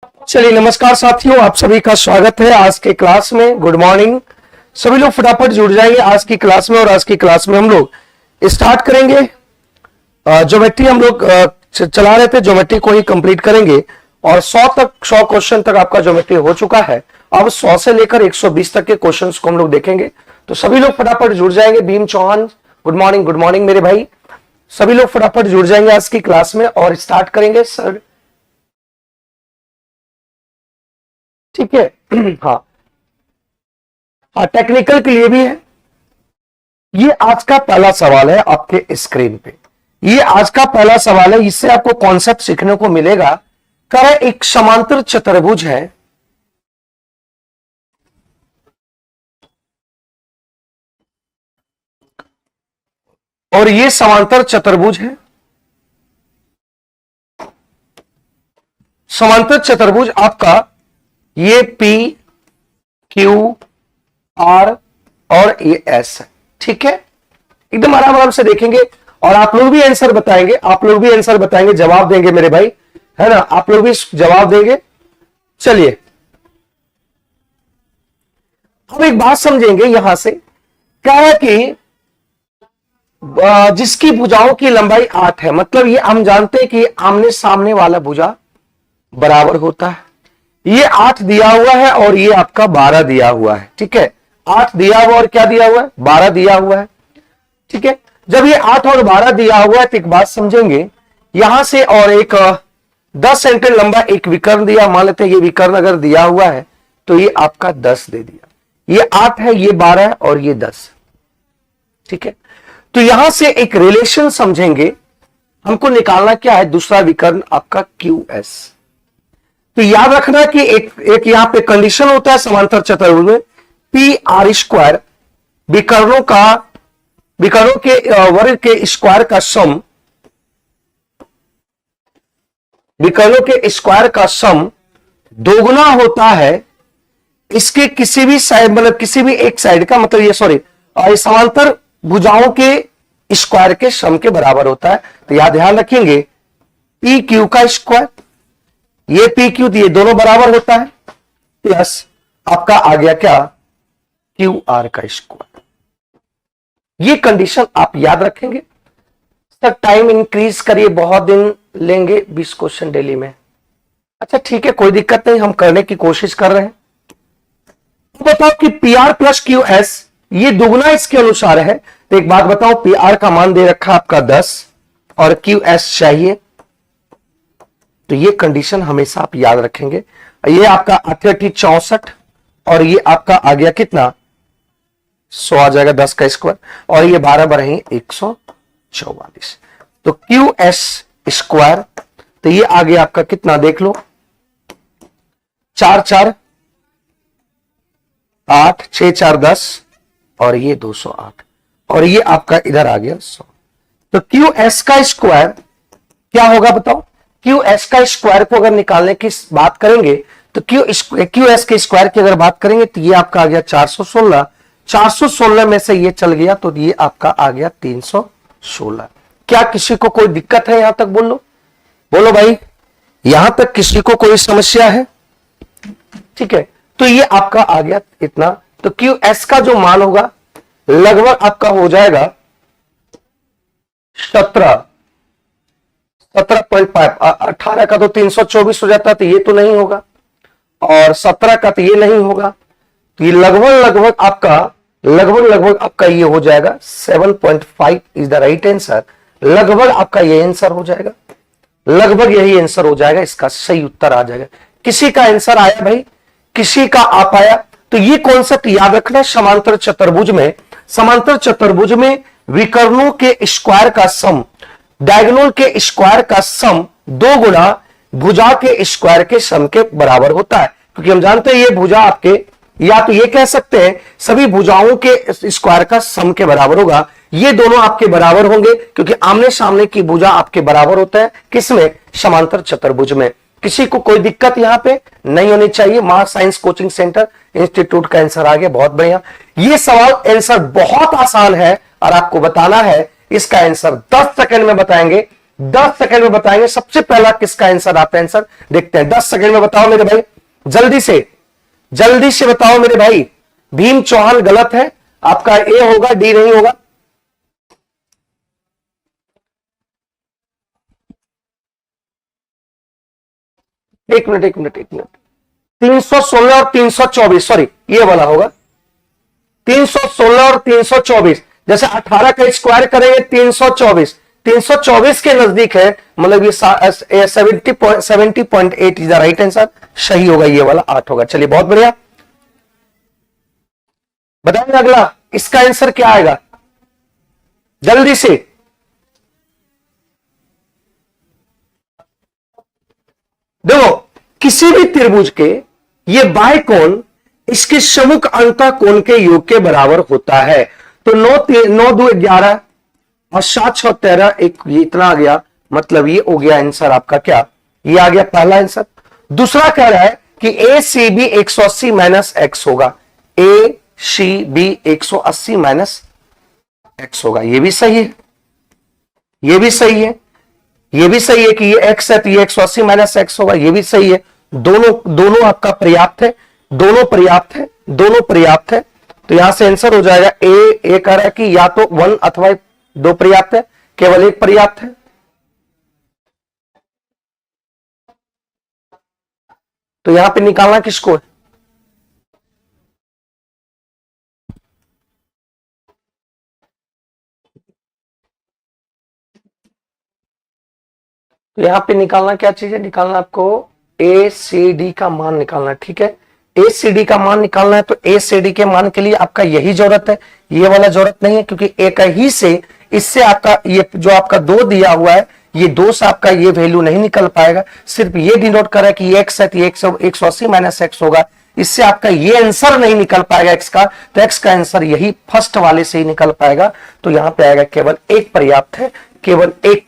चलिए नमस्कार साथियों, आप सभी का स्वागत है आज के क्लास में। Good morning. सभी लोग फटाफट जुड़ जाएंगे आज की क्लास में। और आज की क्लास में हम लोग स्टार्ट करेंगे ज्योमेट्री। हम लोग चला रहे थे, ज्योमेट्री को ही कंप्लीट करेंगे। और 100 क्वेश्चन तक आपका ज्योमेट्री हो चुका है। अब 100 से लेकर 120 तक के क्वेश्चंस को हम लोग देखेंगे। तो सभी लोग फटाफट जुड़ जाएंगे। भीम चौहान, गुड मॉर्निंग मेरे भाई। सभी लोग फटाफट जुड़ जाएंगे आज की क्लास में और स्टार्ट करेंगे सर। ठीक है। हाँ, टेक्निकल के लिए भी है। ये आज का पहला सवाल है आपके स्क्रीन पे। ये आज का पहला सवाल है, इससे आपको कॉन्सेप्ट सीखने को मिलेगा। कह एक समांतर चतुर्भुज है, और ये समांतर चतुर्भुज है। समांतर चतुर्भुज आपका ये P Q R और ये S है। ठीक है, एकदम आराम से देखेंगे। और आप लोग भी आंसर बताएंगे, जवाब देंगे मेरे भाई, है ना। आप लोग भी जवाब देंगे। चलिए अब एक बात समझेंगे यहां से। क्या है कि जिसकी भुजाओं की लंबाई 8 है, मतलब ये हम जानते हैं कि आमने सामने वाला भुजा बराबर होता है। ये 8 दिया हुआ है और ये आपका 12 दिया हुआ है। ठीक है, 8 दिया हुआ और क्या दिया हुआ है, 12 दिया हुआ है। ठीक है, जब ये 8 और 12 दिया हुआ है तो एक बात समझेंगे यहां से। और एक 10 सेंटीमीटर लंबा एक विकर्ण दिया, मान लेते हैं ये विकर्ण अगर दिया हुआ है तो ये आपका 10 दे दिया। ये 8 है, ये 12 है और ये 10। ठीक है, तो यहां से एक रिलेशन समझेंगे। हमको निकालना क्या है, दूसरा विकर्ण आपका QS। तो याद रखना कि एक यहां पे कंडीशन होता है समांतर चतुर्भुज में, PR² विकर्णों के वर्ग के स्क्वायर का सम, विकर्णों के स्क्वायर का सम दोगुना होता है इसके किसी भी साइड, मतलब किसी भी एक साइड का, मतलब ये सॉरी समांतर भुजाओं के स्क्वायर के सम के बराबर होता है। तो याद ध्यान रखेंगे PQ का स्क्वायर, ये PQ ये दोनों बराबर होता है, प्लस आपका आ गया क्या QR का स्क्वायर। ये कंडीशन आप याद रखेंगे। सर टाइम इंक्रीज करिए, बहुत दिन लेंगे, 20 क्वेश्चन डेली में। अच्छा ठीक है, कोई दिक्कत नहीं, हम करने की कोशिश कर रहे हैं। तो बताओ कि PR प्लस QS ये दुगुना इसके अनुसार है। तो एक बात बताओ, PR का मान दे रखा आपका 10 और QS चाहिए। तो ये कंडीशन हमेशा आप याद रखेंगे। ये आपका 8 64 और ये आपका आ गया कितना 100 आ जाएगा, 10 का स्क्वायर, और ये 12 बढ़े 144। तो QS स्क्वायर, तो ये आ गया आपका कितना देख लो, 4 4 8 6 4 10 और ये 208 और ये आपका इधर आ गया 100। तो QS का स्क्वायर क्या होगा बताओ। QS का स्क्वायर को अगर निकालने की बात करेंगे तो QS के स्क्वायर की अगर बात करेंगे तो ये आपका आ गया 416। 416 में से ये चल गया तो ये आपका आ गया 316। क्या किसी को कोई दिक्कत है यहां तक? बोलो भाई, यहां तक किसी को कोई समस्या है? ठीक है, तो ये आपका आ गया इतना। तो QS का जो मान होगा लगभग आपका हो जाएगा 17.5। 18 का तो 324 हो जाता है, तो ये तो नहीं होगा, और 17 का तो ये नहीं होगा। तो ये लगभग आपका ये हो जाएगा 7.5 इज द राइट आंसर। लगभग आपका ये आंसर हो जाएगा, लगभग यही आंसर हो जाएगा, इसका सही उत्तर आ जाएगा। किसी का आंसर आया भाई, किसी का आ पाया? तो ये कॉन्सेप्ट याद रखना। समांतर चतुर्भुज में विकर्णों के स्क्वायर का सम, डायगोनल के स्क्वायर का सम 2 गुना भुजा के स्क्वायर के सम के बराबर होता है। क्योंकि हम जानते हैं ये भुजा आपके, या तो ये कह सकते हैं सभी भुजाओं के स्क्वायर का सम के बराबर होगा। ये दोनों आपके बराबर होंगे क्योंकि आमने सामने की भुजा आपके बराबर होता है किसमें, समांतर चतुर्भुज में। किसी को कोई दिक्कत यहां पे नहीं होनी चाहिए। Mark science coaching centre institute का आंसर आ गया, बहुत बढ़िया। ये सवाल आंसर बहुत आसान है और आपको बताना है इसका आंसर 10 सेकंड में बताएंगे। 10 सेकंड में बताएंगे सबसे पहला किसका आंसर आता है। आंसर देखते हैं, 10 सेकंड में बताओ मेरे भाई, जल्दी से बताओ मेरे भाई। भीम चौहान गलत है, आपका ए होगा, डी नहीं होगा। एक मिनट 316 और 324, सॉरी ये वाला होगा 316 और 324। जैसे 18 का स्क्वायर करेंगे 324, 324 के नजदीक है, मतलब ये 70.8 इज द राइट आंसर, सही होगा ये वाला 8 होगा। चलिए बहुत बढ़िया, बताएंगे अगला इसका आंसर क्या आएगा जल्दी से। देखो किसी भी त्रिभुज के ये बाह्य कोण इसके सम्मुख अंतः कोण के योग के बराबर होता है। तो 9 2 11 और 7 6 13, एक ये इतना आ गया, मतलब ये हो गया आंसर आपका क्या, ये आ गया पहला आंसर। दूसरा कह रहा है कि ए सी बी 180 माइनस एक्स होगा, ए सी बी 180 माइनस एक्स होगा, ये भी सही है, ये भी सही है, ये भी सही है कि ये एक्स है तो ये 180 माइनस एक्स होगा, ये भी सही है। दोनों आपका पर्याप्त है, दोनों पर्याप्त है। तो यहां से आंसर हो जाएगा ए कह रहा है कि या तो 1 अथवा 2 पर्याप्त है, केवल एक पर्याप्त है। तो यहां पे निकालना किसको है, तो यहां पे निकालना क्या चीज है, निकालना आपको ए सी डी का मान निकालना है, ठीक है। ए सी डी का मान निकालना है, तो ए सी डी के मान के लिए आपका यही जरूरत है, ये वाला जरूरत नहीं है, क्योंकि एक ही से इससे आपका ये जो आपका 2 दिया हुआ है, ये 2 से आपका ये वैल्यू नहीं निकल पाएगा। सिर्फ ये डिनोट कर रहा है कि ये एक्स है तो 180 माइनस एक्स होगा, इससे आपका ये आंसर नहीं निकल पाएगा एक्स का, तो एक्स का आंसर यही फर्स्ट वाले से ही निकल पाएगा। तो यहां पे आएगा केवल एक पर्याप्त है, केवल एक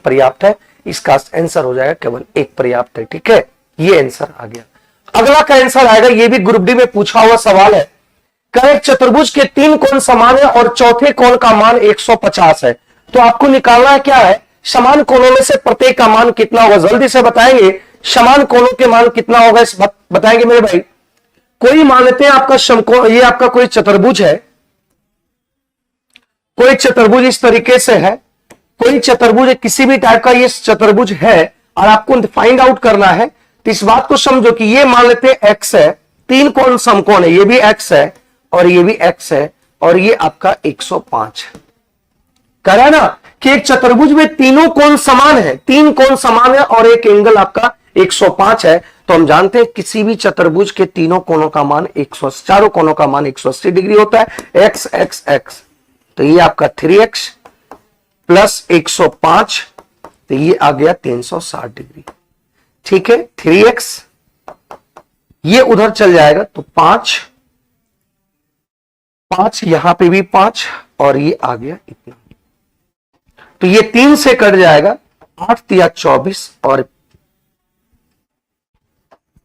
पर्याप्त है, इसका आंसर हो जाएगा केवल एक पर्याप्त है, ठीक है। ये आंसर आ गया। अगला का आंसर आएगा, ये भी ग्रुप डी में पूछा हुआ सवाल है। एक चतुर्भुज के 3 कोण समान है और चौथे कोण का मान 150 है, तो आपको निकालना है क्या है, समान कोणों में से प्रत्येक का मान कितना होगा। जल्दी से बताएंगे समान कोणों के मान कितना होगा, इस बताएंगे मेरे भाई। कोई मान लेते हैं आपका समकोण, ये आपका कोई चतुर्भुज है, कोई चतुर्भुज इस तरीके से है, कोई चतुर्भुज किसी भी टाइप का ये चतुर्भुज है, और आपको फाइंड आउट करना है। तो इस बात को समझो कि ये मान लेते हैं एक्स है, 3 कोण समकोण है, ये भी एक्स है और ये भी एक्स है, और ये आपका 105 है। कह रहा है ना कि एक चतुर्भुज में तीनों कोण समान है, 3 कोण समान है और एक एंगल आपका 105 है। तो हम जानते हैं किसी भी चतुर्भुज के तीनों कोणों का मान 100, चारों कोणों का मान 180 डिग्री होता है, एक्स एक्स एक्स। तो ये आपका 3x प्लस 105, तो ये आ गया 360 डिग्री, ठीक है। 3x ये उधर चल जाएगा तो 5 यहां पे भी 5 और ये आ गया इतना, तो ये 3 से कट जाएगा, 8 या 24 और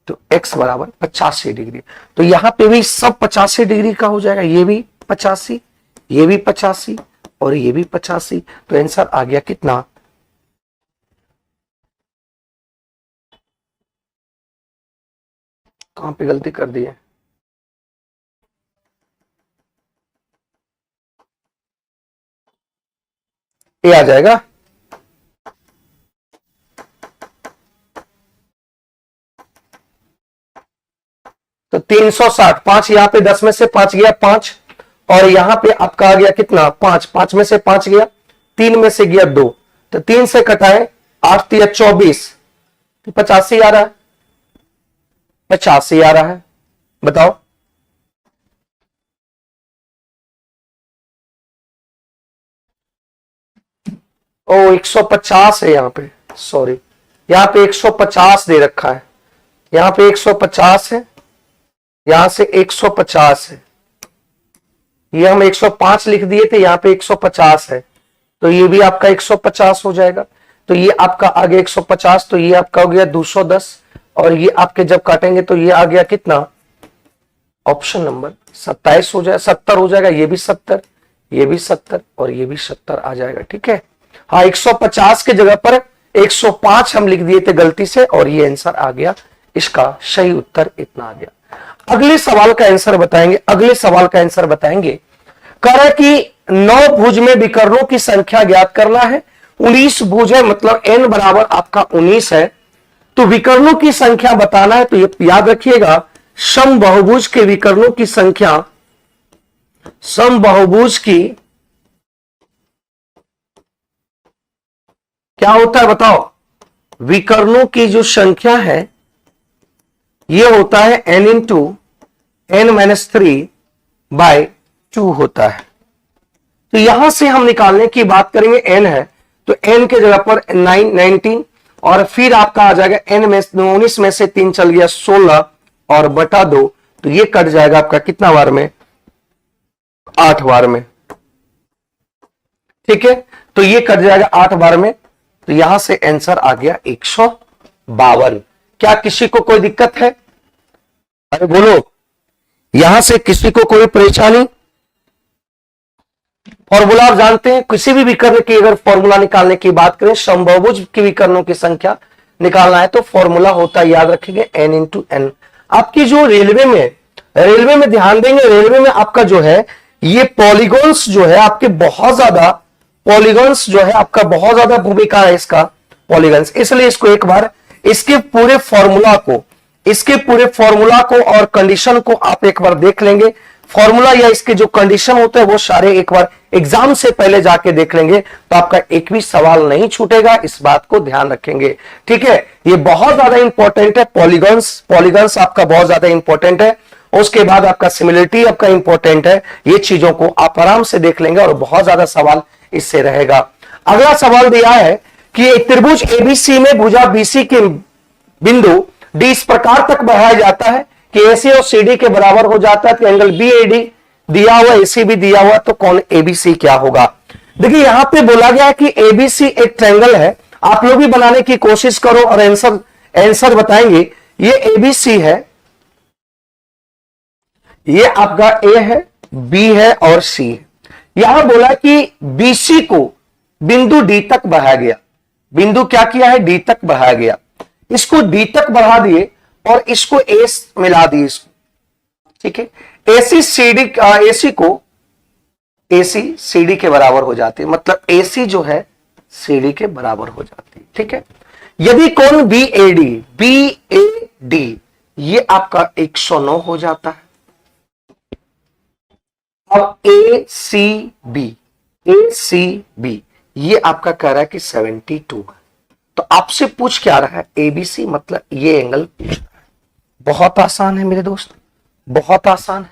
तो x बराबर 85 डिग्री। तो यहां पे भी सब 85 डिग्री का हो जाएगा, ये भी 85, ये भी 85 और ये भी 85। तो आंसर आ गया कितना, कहां पे गलती कर दी है, ये आ जाएगा तो 360, 5 यहां पे 10 में से 5 गया 5, और यहां पे आपका आ गया कितना 5 में से 5 गया, 3 में से गया 2, तो 3 से कटाए 8 या 24, 85 आ रहा है, 85 आ रहा है, बताओ। ओ 150 है यहां पे, सॉरी यहां पे 150 दे रखा है, यहां पे 150 है, यहां से 150 है, ये हम 105 लिख दिए थे, यहां पे 150 है, तो ये भी आपका 150 हो जाएगा। तो ये आपका आ गया 150, तो ये आपका हो गया 210, और ये आपके जब काटेंगे तो ये आ गया कितना, ऑप्शन नंबर 27 हो जाएगा, 70 हो जाएगा, ये भी 70, ये भी 70 और ये भी 70 आ जाएगा, ठीक है। हाँ 150 के जगह पर 105 हम लिख दिए थे गलती से, और ये आंसर आ गया, इसका सही उत्तर इतना आ गया। अगले सवाल का आंसर बताएंगे, अगले सवाल का आंसर बताएंगे। कह रहा है कि 9 भुज में विकर्णों की संख्या ज्ञात करना है। 19 भुज है, मतलब n बराबर आपका 19 है, तो विकर्णों की संख्या बताना है। तो ये याद रखिएगा, समबाहुभुज के विकर्णों की संख्या, समबाहुभुज की क्या होता है बताओ, विकर्णों की जो संख्या है ये होता है n इंटू n-3/2 होता है। तो यहां से हम निकालने की बात करेंगे, n है तो n के जगह पर 19, और फिर आपका आ जाएगा n में 19 में से 3 चल गया 16 और बटा 2, तो ये कट जाएगा आपका कितना बार में, 8 बार में। ठीक है, तो ये कट जाएगा 8 बार में, तो यहां से आंसर आ गया 152। क्या किसी को कोई दिक्कत है? अरे बोलो, यहां से किसी को कोई परेशानी? फॉर्मूला आप जानते हैं, किसी भी विकर्ण की अगर फॉर्मूला निकालने की बात करें, समबाहुभुज की विकर्णों की संख्या निकालना है तो फॉर्मूला होता है, याद रखेंगे, n इंटू एन। आपकी जो रेलवे में ध्यान देंगे, रेलवे में आपका जो है ये पॉलीगॉन्स जो है आपके बहुत ज्यादा, पॉलीगॉन्स जो है आपका बहुत ज्यादा भूमिका है इसका, पॉलीगॉन्स। इसलिए इसको एक बार इसके पूरे फॉर्मूला को और कंडीशन को आप एक बार देख लेंगे। फॉर्मूला या इसके जो कंडीशन होते हैं वो सारे एक बार एग्जाम से पहले जाके देख लेंगे, तो आपका एक भी सवाल नहीं छूटेगा, इस बात को ध्यान रखेंगे। ठीक है, ये बहुत ज्यादा इंपॉर्टेंट है, पॉलीगॉन्स आपका बहुत ज्यादा इंपॉर्टेंट है। उसके बाद आपका सिमिलरिटी आपका इंपॉर्टेंट है। ये चीजों को आप आराम से देख लेंगे और बहुत ज्यादा सवाल इससे रहेगा। अगला सवाल दिया है कि एक त्रिभुज एबीसी में भुजा बीसी के बिंदु डी इस प्रकार तक बढ़ाया जाता है कि एसी और सीडी के बराबर हो जाता है, तो एंगल बीएडी दिया हुआ, एसी भी दिया हुआ, तो कौन एबीसी क्या होगा? देखिए यहां पे बोला गया है कि एबीसी एक ट्रायंगल है। आप लोग भी बनाने की कोशिश करो और आंसर बताएंगे। ये एबीसी है, ये आपका ए है, बी है और सी है। यहां बोला कि बीसी को बिंदु डी तक बढ़ाया गया, बिंदु क्या किया है, डी तक बढ़ाया गया। इसको डी तक बढ़ा दिए और इसको ए मिला दिए इसको। ठीक है, एसी सीडी के बराबर हो जाती है, मतलब एसी जो है सीडी के बराबर हो जाती है। ठीक है, यदि कोण बीएडी ये आपका 109 हो जाता है। अब एसीबी ये आपका कह रहा है कि 72 है। तो आपसे पूछ क्या रहा है, एबीसी मतलब ये एंगल पूछ रहा है। बहुत आसान है मेरे दोस्त, बहुत आसान है।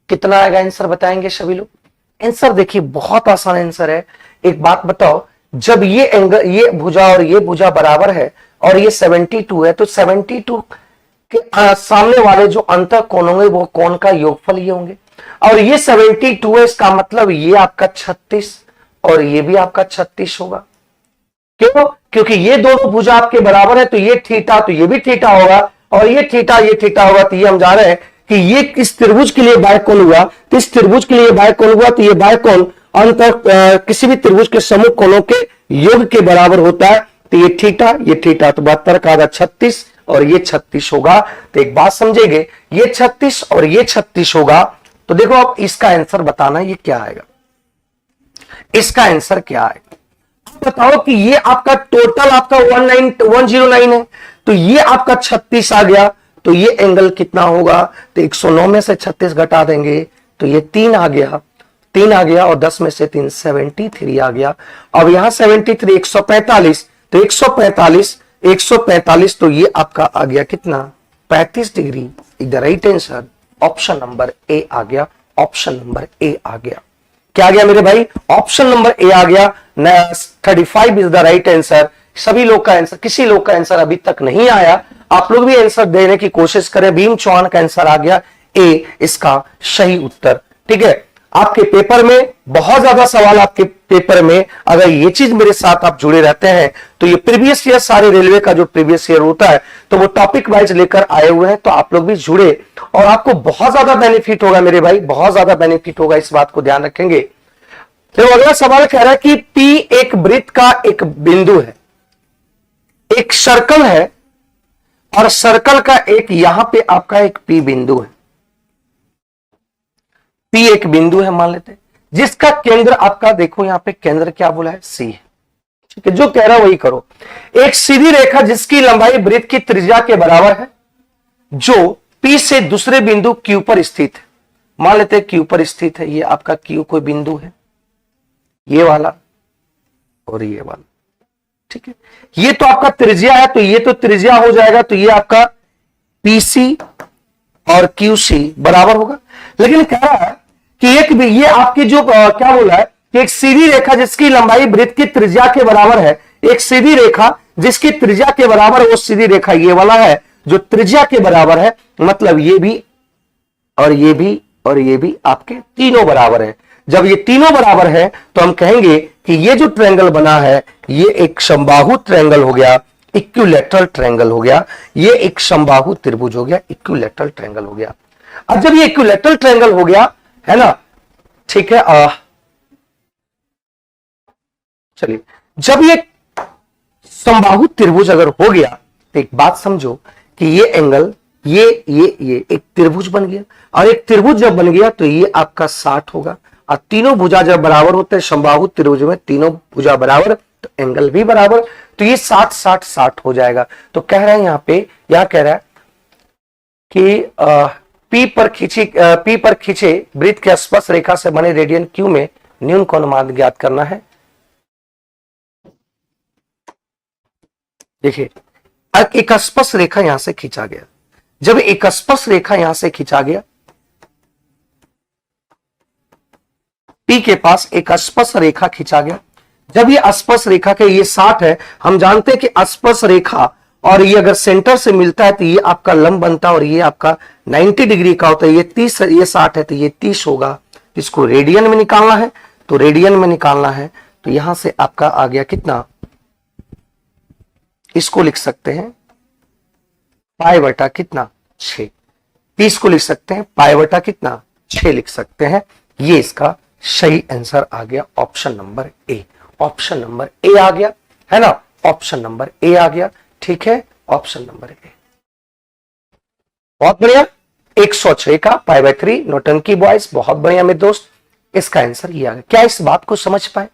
कितना आएगा आंसर बताएंगे सभी लोग? आंसर देखिए बहुत आसान आंसर है। एक बात बताओ, जब ये एंगल, ये भुजा और ये भुजा बराबर है और ये 72 है, तो 72 के सामने वाले जो अंतर कोण होंगे वो कोण का योगफल ये होंगे। और ये 72 है, इसका मतलब ये आपका 36 और ये भी आपका 36 होगा। क्यों? क्योंकि ये दोनों भुजा आपके बराबर है, तो ये थीटा तो ये भी थीटा होगा, और ये थीटा होगा। तो ये हम जा रहे हैं कि ये इस त्रिभुज के लिए बाह्य कोण हुआ, तो इस त्रिभुज के लिए बाह्य कोण हुआ, तो ये बाह्य कोण अंतर किसी भी त्रिभुज के समूह कोणों के योग के बराबर होता है। तो ये थीटा तो 72 का आधा 36 और ये 36 होगा। तो एक बात समझेंगे, ये 36 और ये 36 होगा। तो देखो अब इसका आंसर बताना, ये क्या आएगा, इसका आंसर क्या आएगा बताओ। कि ये आपका टोटल आपका 109 है, तो ये आपका 36 आ गया, तो ये एंगल कितना होगा? तो 109 में से 36 घटा देंगे तो ये 3 आ गया और 10 में से 3 73 आ गया। अब यहां 73 145, तो 145 तो ये आपका आ गया कितना, 35 degree. The right answer option number A आ गया, ऑप्शन नंबर ए आ गया। क्या आ गया मेरे भाई? ऑप्शन नंबर ए आ गया। 35 इज द राइट आंसर। सभी लोग का आंसर, किसी लोग का आंसर अभी तक नहीं आया, आप लोग भी आंसर देने की कोशिश करें। भीम चौहान का आंसर आ गया ए, इसका सही उत्तर। ठीक है, आपके पेपर में बहुत ज्यादा सवाल, आपके पेपर में अगर ये चीज मेरे साथ आप जुड़े रहते हैं तो ये प्रीवियस ईयर, सारे रेलवे का जो प्रीवियस ईयर होता है तो वो टॉपिक वाइज लेकर आए हुए हैं। तो आप लोग भी जुड़े और आपको बहुत ज्यादा बेनिफिट होगा मेरे भाई, बहुत ज्यादा बेनिफिट होगा, इस बात को ध्यान रखेंगे। तो अगला सवाल कह रहा है कि P एक वृत्त का एक बिंदु है, एक सर्कल है और सर्कल का एक यहां पे आपका एक P बिंदु है। P एक बिंदु है मान लेते हैं, जिसका केंद्र आपका देखो यहां पे केंद्र क्या बोला है, C है। ठीक है, जो कह रहा है वही करो। एक सीधी रेखा जिसकी लंबाई वृत्त की त्रिज्या के बराबर है, जो P से दूसरे बिंदु Q पर स्थित है। मान लेते हैं Q पर स्थित है, ये आपका Q कोई बिंदु है, ये वाला और ये वाला। ठीक है, ये तो आपका त्रिज्या है, तो ये तो त्रिज्या हो जाएगा, तो ये आपका PC और QC बराबर होगा। लेकिन कह रहा है कि एक भी ये आपकी जो क्या बोला है कि एक सीधी रेखा जिसकी लंबाई वृत्त की त्रिज्या के बराबर है, एक सीधी रेखा जिसकी त्रिज्या के बराबर है, वो सीधी रेखा ये वाला है जो त्रिज्या के बराबर है, मतलब ये भी और ये भी और ये भी आपके तीनों बराबर है। जब ये तीनों बराबर है तो हम कहेंगे कि ये जो ट्रायंगल बना है ये एक समबाहु ट्रायंगल हो गया, इक्विलैटरल ट्रायंगल हो गया, ये एक समबाहु त्रिभुज हो गया, इक्विलैटरल ट्रायंगल हो गया। अब जब ये इक्विलैटरल ट्रायंगल हो गया है ना, ठीक है, चलिए जब ये समबाहु त्रिभुज अगर हो गया तो एक बात समझो कि ये एंगल ये एक त्रिभुज बन गया, और एक त्रिभुज जब बन गया तो ये आपका 60 होगा, और तीनों भुजा जब बराबर होते हैं समबाहु त्रिभुज में, तीनों भुजा बराबर तो एंगल भी बराबर, तो ये 60 60 60 हो जाएगा। तो कह रहा है यहां पे, यहां कह रहा है कि P पर खींचे वृत्त के स्पर्श रेखा से बने रेडियन Q में न्यून कोण मान ज्ञात करना है। देखिए एक स्पर्श रेखा यहां से खींचा गया, जब एक स्पर्श रेखा यहां से खींचा गया, P के पास एक स्पर्श रेखा खींचा गया, जब ये स्पर्श रेखा के ये 60 है, हम जानते हैं कि स्पर्श रेखा और ये अगर सेंटर से मिलता है तो ये आपका लंब बनता है और ये आपका 90 डिग्री का होता है, ये 30 ये 60 है तो ये 30 होगा। इसको रेडियन में निकालना है, तो रेडियन में निकालना है तो यहां से आपका आ गया कितना, इसको लिख सकते हैं पाई बटा कितना 6, 30 को लिख सकते हैं पाई बटा कितना 6 लिख सकते हैं। ये इसका सही आंसर आ गया, option number A. Option number A आ गया है ना, ऑप्शन नंबर ए आ गया। ठीक है, ऑप्शन नंबर ए बहुत बढ़िया। 106 का पाई बाय 3 नौटंकी बॉयज, बहुत बढ़िया मेरे दोस्त, इसका आंसर ये आ गया। क्या इस बात को समझ पाए?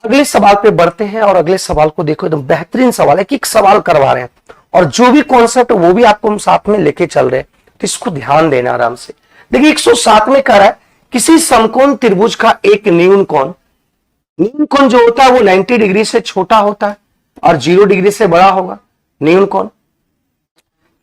अगले सवाल पे बढ़ते हैं और अगले सवाल को देखो, एकदम बेहतरीन सवाल है कि एक सवाल करवा रहे हैं और जो भी कॉन्सेप्ट वो भी आपको हम साथ में लेके चल रहे हैं, तो इसको ध्यान देना आराम से। देखिए 107 में कह रहा है किसी समकोण त्रिभुज का एक न्यून कोण, न्यून कोण जो होता है वो 90 डिग्री से छोटा होता है और 0 डिग्री से बड़ा होगा न्यून कोण।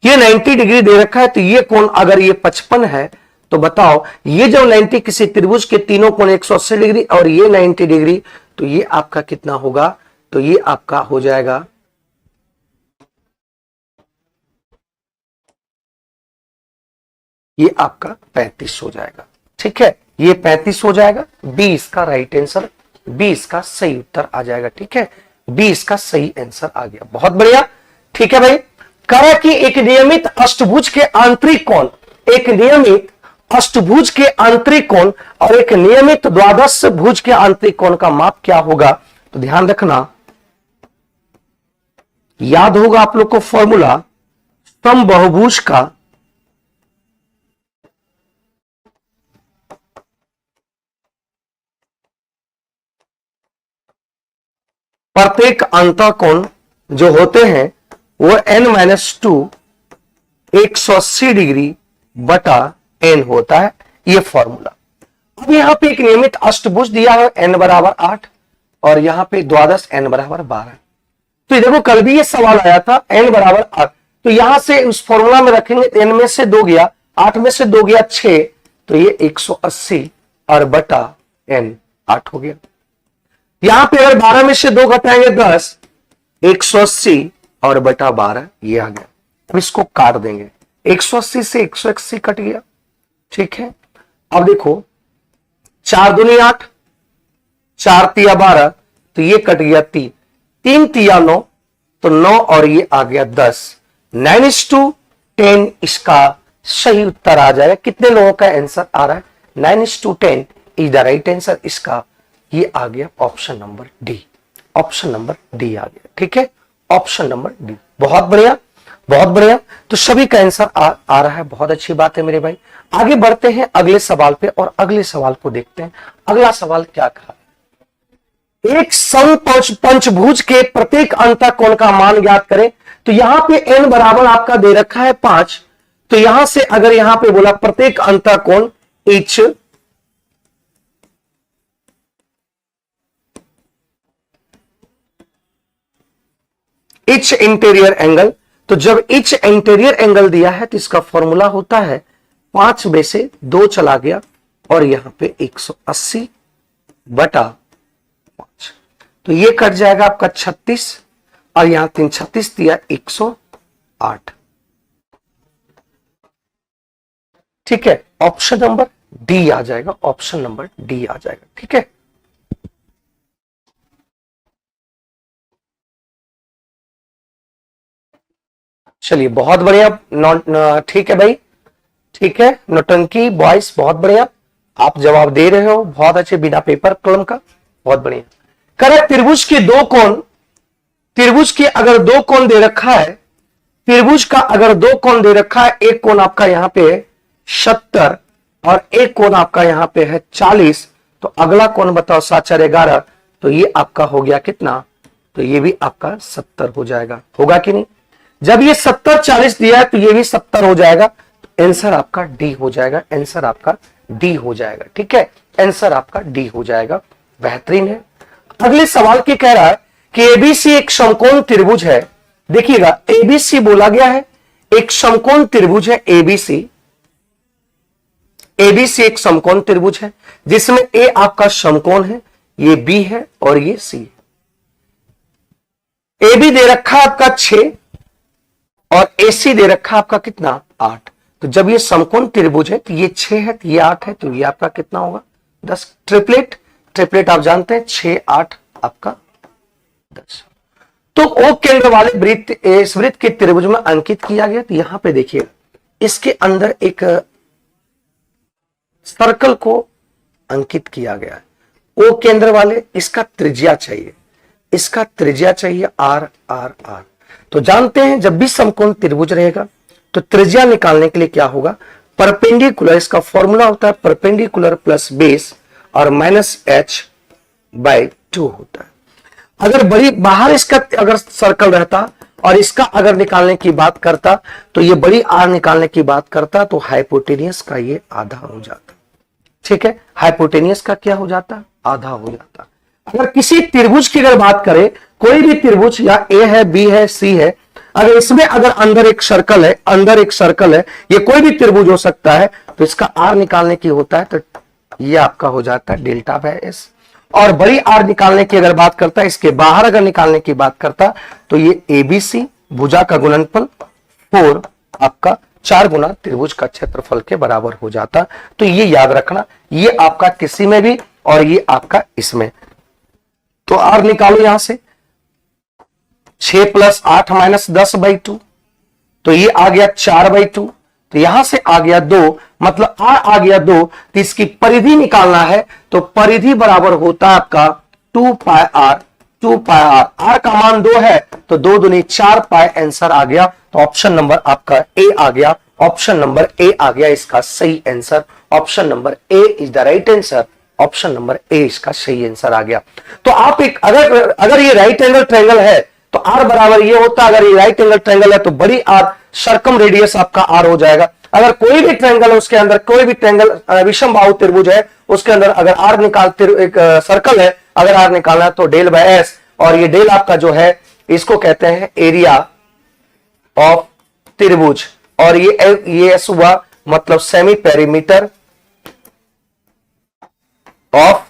ये 90 डिग्री दे रखा है, तो ये कोण अगर ये 55 है तो बताओ ये जब 90 किसी त्रिभुज के तीनों कोण 180 डिग्री और ये 90 डिग्री, तो ये आपका कितना होगा, तो ये आपका हो जाएगा ये आपका 35 हो जाएगा। ठीक है, ये 35 हो जाएगा, बी इसका राइट आंसर, बी इसका सही उत्तर आ जाएगा। ठीक है, बी इसका सही आंसर आ गया, बहुत बढ़िया। ठीक है भाई, करा कि एक नियमित अष्टभुज के आंतरिक कोण, एक नियमित अष्टभुज के आंतरिक कोण और एक नियमित द्वादश भुज के आंतरिक कोण का माप क्या होगा, तो ध्यान रखना, याद होगा आप लोग को फॉर्मूला समबाहुभुज का प्रत्येक अंतःकोण जो होते हैं वो n-2 180 डिग्री बटा n होता है, ये फॉर्मूला। अब यहां पे एक नियमित अष्टभुज दिया है n बराबर 8 और यहां पे द्वादश n बराबर 12। तो देखो कल भी ये सवाल आया था n बराबर 8, तो यहां से उस फॉर्मूला में रखेंगे, n में से 2 गया, 8 में से 2 गया 6, तो ये 180 और बटा n 8 हो गया। यहां पे अगर 12 में से 2 घटाएंगे 10, 180 और बटा 12 ये आ गया। अब इसको काट देंगे, 180 से 180 कट गया। ठीक है, अब देखो 4 दूनी 8, 4 तिया 12, तो ये कट गया 3, 3 तिया 9, तो 9 और ये आ गया 10, 9:10 इसका सही उत्तर आ जाएगा। कितने लोगों का आंसर आ रहा है? 9:10 इज द राइट आंसर, इसका ये आ गया option number D. Option number D आ गया, ठीक है, ऑप्शन नंबर डी। बहुत बढ़िया, बहुत बढ़िया। तो सभी का आंसर आ रहा है, बहुत अच्छी बात है मेरे भाई। आगे बढ़ते हैं अगले सवाल पे और अगले सवाल को देखते हैं। अगला सवाल क्या कहा, एक पंचभुज के प्रत्येक अंतःकोण का मान ज्ञात करें। तो यहां पे n बराबर आपका दे रखा है 5। तो यहां से अगर यहां पे बोला प्रत्येक अंतःकोण इच इंटीरियर एंगल, तो जब इच इंटीरियर एंगल दिया है तो इसका फॉर्मूला होता है 5 में से 2 चला गया और यहां पे 180 बटा 5। तो ये कट जाएगा आपका 36 और यहां 3 36 दिया 108। ठीक है, ऑप्शन नंबर डी आ जाएगा, ऑप्शन नंबर डी आ जाएगा। ठीक है, चलिए बहुत बढ़िया। ठीक है भाई, ठीक है, नौटंकी बॉयज बहुत बढ़िया, आप जवाब दे रहे हो बहुत अच्छे, बिना पेपर कलम का, बहुत बढ़िया। करेक्ट, त्रिभुज के दो कोण, त्रिभुज के अगर दो कोण दे रखा है, त्रिभुज का अगर दो कोण दे रखा है, एक कोण आपका यहां पे 70 और एक कोण आपका यहां पे है 40, तो अगला कोण बताओ 7 4 11, तो ये आपका हो गया कितना, तो ये भी आपका 70 हो जाएगा, होगा कि नहीं। जब ये 70 40 दिया है तो ये भी 70 हो जाएगा, तो आंसर आपका डी हो जाएगा, आंसर आपका डी हो जाएगा। ठीक है, आंसर आपका डी हो जाएगा, बेहतरीन है। अगले सवाल की कह रहा है कि एबीसी एक समकोण त्रिभुज है। देखिएगा, एबीसी बोला गया है, एक समकोण त्रिभुज है एबीसी। एबीसी एक समकोण त्रिभुज है जिसमें ए आपका समकोण है, ये बी है और ये सी है। ए बी दे रखा है आपका 6 और एसी दे रखा है आपका कितना 8। तो जब ये समकोण त्रिभुज है तो ये 6 है तो ये 8 है, तो ये आपका कितना होगा 10। ट्रिपलेट, ट्रिपलेट आप जानते हैं 6 8 आपका 10। तो ओ केंद्र वाले वृत्त इस वृत्त के त्रिभुज में अंकित किया गया। तो यहां पे देखिए, इसके अंदर एक सर्कल को अंकित किया गया है। ओ केंद्र वाले, इसका त्रिज्या चाहिए, इसका त्रिज्या चाहिए आर आर आर। तो जानते हैं जब भी समकोण त्रिभुज रहेगा तो त्रिज्या निकालने के लिए क्या होगा, परपेंडिकुलर, इसका फॉर्मूला होता है परपेंडिकुलर प्लस बेस और माइनस h/2 होता है। अगर बड़ी बाहर इसका अगर सर्कल रहता और इसका अगर निकालने की बात करता तो ये बड़ी आर निकालने की बात करता तो हाइपोटेनियस का ये आधा हो जाता। ठीक है, हाइपोटेनियस का क्या हो जाता, आधा हो जाता। अगर किसी त्रिभुज की अगर बात करें, कोई भी त्रिभुज या ए है बी है सी है, अगर इसमें अगर अंदर एक सर्कल है, अंदर एक सर्कल है, ये कोई भी त्रिभुज हो सकता है, तो इसका आर निकालने की होता है तो ये आपका हो जाता है डेल्टा बाय एस। और बड़ी आर निकालने की अगर बात करता है, इसके बाहर अगर निकालने की बात करता तो ये एबीसी भुजा का गुणनफल 4 आपका 4 गुना त्रिभुज का क्षेत्रफल के बराबर हो जाता। तो ये याद रखना, ये आपका किसी में भी और ये आपका इसमें। तो आर निकालो यहां से, 6 + 8 - 10/2, तो ये आ गया 4/2। तो यहां से आ गया 2, मतलब आर आ गया 2। तो इसकी परिधि निकालना है, तो परिधि बराबर होता है आपका 2πr। 2πr, आर का मान 2 है तो 2 दूनी 4 पाई, आंसर आ गया। तो ऑप्शन नंबर आपका ए आ गया, ऑप्शन नंबर ए आ गया इसका सही answer. Option number A is the right answer, option number ए इसका सही आंसर आ गया। तो आप एक अगर ये राइट एंगल ट्रायंगल है तो आर बराबर ये होता, अगर ये राइट एंगल ट्रायंगल है तो बड़ी आर सर्कम रेडियस आपका आर हो जाएगा। अगर कोई भी ट्रायंगल है उसके अंदर, कोई भी ट्रायंगल विषम बाहु त्रिभुज है उसके अंदर अगर आर निकालते एक सर्कल है, अगर आर निकालना है तो डेल बाय एस, और ये डेल आपका जो है इसको कहते हैं एरिया ऑफ त्रिभुज, और ये एस हुआ मतलब सेमी पेरीमीटर ऑफ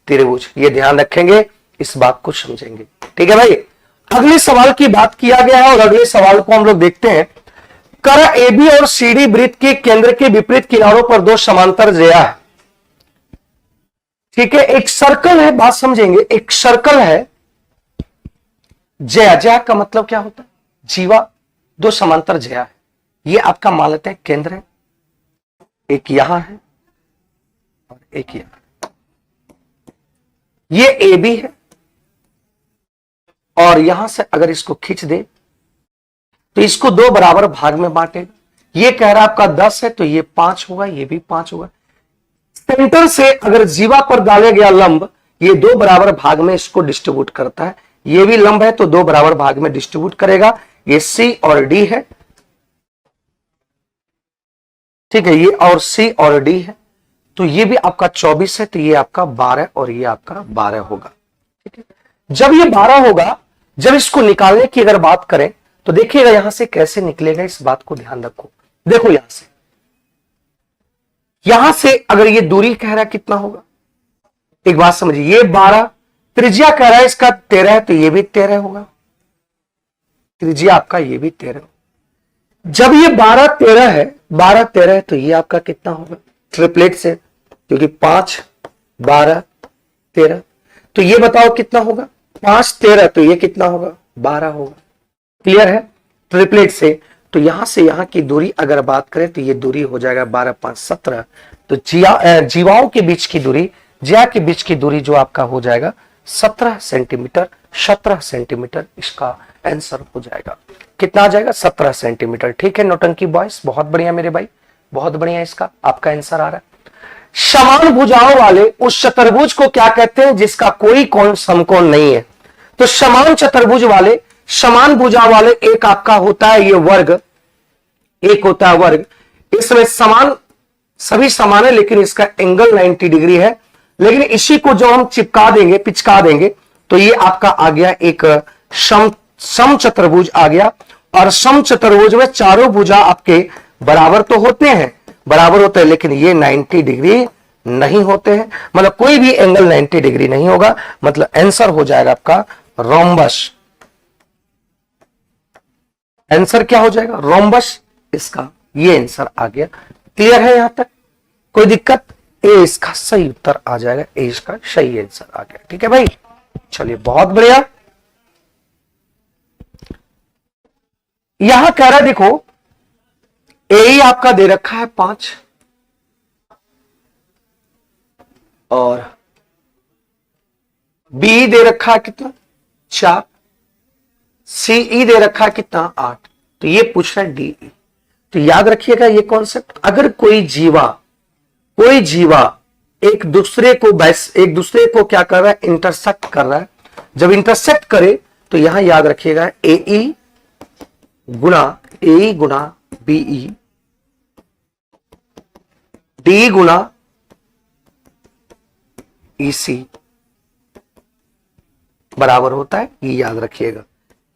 त्रिभुज। ये ध्यान रखेंगे, इस बात को समझेंगे। ठीक है भाई, अगले सवाल की बात किया गया है और अगले सवाल को हम लोग देखते हैं। कर एबी और सीडी वृत्त के केंद्र के विपरीत किनारों पर 2 समांतर ज्या है। ठीक है, एक सर्कल है, बात समझेंगे, एक सर्कल है, ज्या, ज्या का मतलब क्या होता है, जीवा, 2 समांतर ज्या है। ये आपका मान लेते हैं केंद्र है, एक यहां है और एक यहां। ये ए बी है, और यहां से अगर इसको खींच दे तो इसको दो बराबर भाग में बांटेगा। ये कह रहा है आपका 10 है तो ये 5 होगा, ये भी 5 होगा। सेंटर से अगर जीवा पर डाले गया लंब ये दो बराबर भाग में इसको डिस्ट्रीब्यूट करता है। ये भी लंब है तो दो बराबर भाग में डिस्ट्रीब्यूट करेगा। ये सी और डी है, ठीक है, ये और सी और डी है, तो ये भी आपका 24 है, तो ये आपका 12 और ये आपका 12 होगा। ठीक है, जब ये 12 होगा, जब इसको निकालने की अगर बात करें तो देखिएगा यहां से कैसे निकलेगा, इस बात को ध्यान रखो। देखो यहां से अगर ये दूरी कह रहा है कितना होगा, एक बात समझिए, ये 12 त्रिज्या कह रहा है इसका 13 है, तो ये भी 13 होगा, त्रिज्या आपका ये भी 13। जब ये 12 13 है, 12 13 है, तो ये आपका कितना होगा ट्रिपलेट से, क्योंकि 5 12 13, तो ये बताओ कितना होगा, 5 13, तो ये कितना होगा 12 होगा। क्लियर है, ट्रिपलेट से। तो यहां से यहां की दूरी अगर बात करें तो ये दूरी हो जाएगा 12 5 17, तो जीवाओं के बीच की दूरी, जिया के बीच की दूरी जो आपका हो जाएगा 17 सेंटीमीटर, 17 सेंटीमीटर इसका आंसर हो जाएगा। कितना आ जाएगा 17 सेंटीमीटर। ठीक है नौटंकी बॉयस, बहुत बढ़िया मेरे भाई, बहुत बढ़िया, इसका आपका आंसर आ रहा है। समान भुजाओं वाले उस चतुर्भुज को क्या कहते हैं जिसका कोई कोण समकोण नहीं है। तो समान चतुर्भुज वाले, समान भुजा वाले, एक आपका होता है ये वर्ग, एक होता है वर्ग, इसमें समान सभी समान है लेकिन इसका एंगल 90 डिग्री है। लेकिन इसी को जो हम चिपका देंगे, पिचका देंगे, तो ये आपका आ गया एक सम चतुर्भुज आ गया। और सम चतुर्भुज में चारों भुजा आपके बराबर तो होते हैं, बराबर होते हैं, लेकिन ये 90 डिग्री नहीं होते हैं, मतलब कोई भी एंगल 90 डिग्री नहीं होगा। मतलब आंसर हो जाएगा आपका रोम्बस। आंसर क्या हो जाएगा रोम्बस, इसका ये आंसर आ गया। क्लियर है यहां तक, कोई दिक्कत? ए इसका सही उत्तर आ जाएगा, ए इसका सही आंसर आ गया। ठीक है भाई, चलिए बहुत बढ़िया। यहां कह रहा है देखो, ए आपका दे रखा है 5 और बी दे रखा है कितना 4, सी दे रखा है कितना 8, तो ये पूछ रहा है डी। तो याद रखिएगा ये कॉन्सेप्ट, अगर कोई जीवा एक दूसरे को क्या कर रहा है, इंटरसेक्ट कर रहा है। जब इंटरसेक्ट करे तो यहां याद रखिएगा ए गुना बीई, डी गुना ईसी बराबर होता है, ये याद रखिएगा,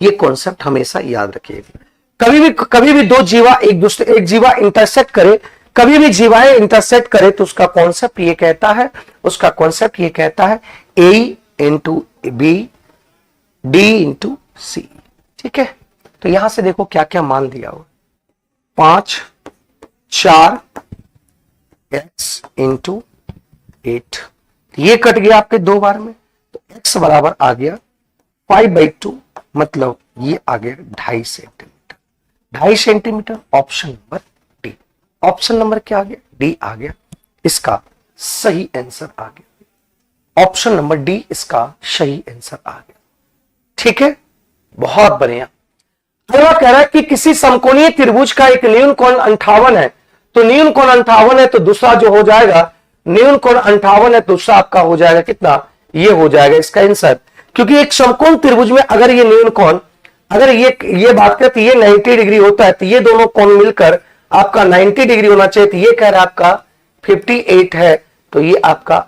ये कॉन्सेप्ट हमेशा याद रखिएगा। कभी भी दो जीवा एक जीवा इंटरसेक्ट करे, कभी भी जीवाएं इंटरसेक्ट करे तो उसका कॉन्सेप्ट ये कहता है ए इंटू बी, डी इंटू सी। ठीक है, तो यहां से देखो क्या क्या मान दिया हुआ, 5 4 एक्स इंटू 8, ये कट गया आपके 2 बार में, तो एक्स बराबर आ गया 5/2, मतलब ये आ गया 2.5 centimetre, 2.5 centimetre. Option number D, option number क्या आ गया, डी आ गया, इसका सही आंसर आ गया। ऑप्शन नंबर डी इसका सही आंसर आ गया। ठीक है, बहुत बढ़िया। अगला कह रहा है कि किसी समकोणीय त्रिभुज का एक न्यून कोण 58 है, तो न्यून कोण 58 है, तो दूसरा जो हो जाएगा न्यून कोण 58 है, दूसरा आपका हो जाएगा कितना, ये हो जाएगा इसका आंसर। क्योंकि एक समकोण त्रिभुज में अगर ये न्यून कोण, अगर ये बात करें तो ये 90 डिग्री होता है, तो ये दोनों कोण मिलकर आपका 90 डिग्री होना चाहिए, तो ये कह रहा है आपका 58 है, तो ये आपका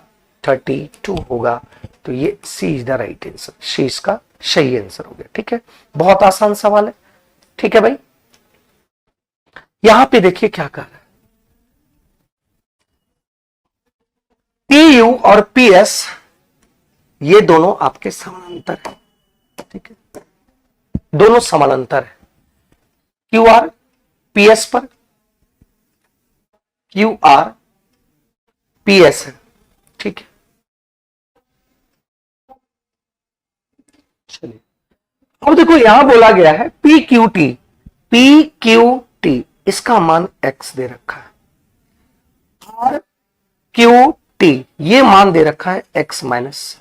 32 होगा। तो ये सी इज द राइट आंसर, सी इसका सही आंसर हो गया। ठीक है, बहुत आसान सवाल है। ठीक है भाई, यहां पे देखिए क्या कर रहा है, पी यू और पी एस ये दोनों आपके समानांतर है। ठीक है, दोनों समानांतर है, क्यू आर पी एस पर, क्यू आर पी एस है। ठीक है, चलिए अब देखो यहां बोला गया है पी क्यू टी, इसका मान x दे रखा है, और क्यू टी ये मान दे रखा है x-60।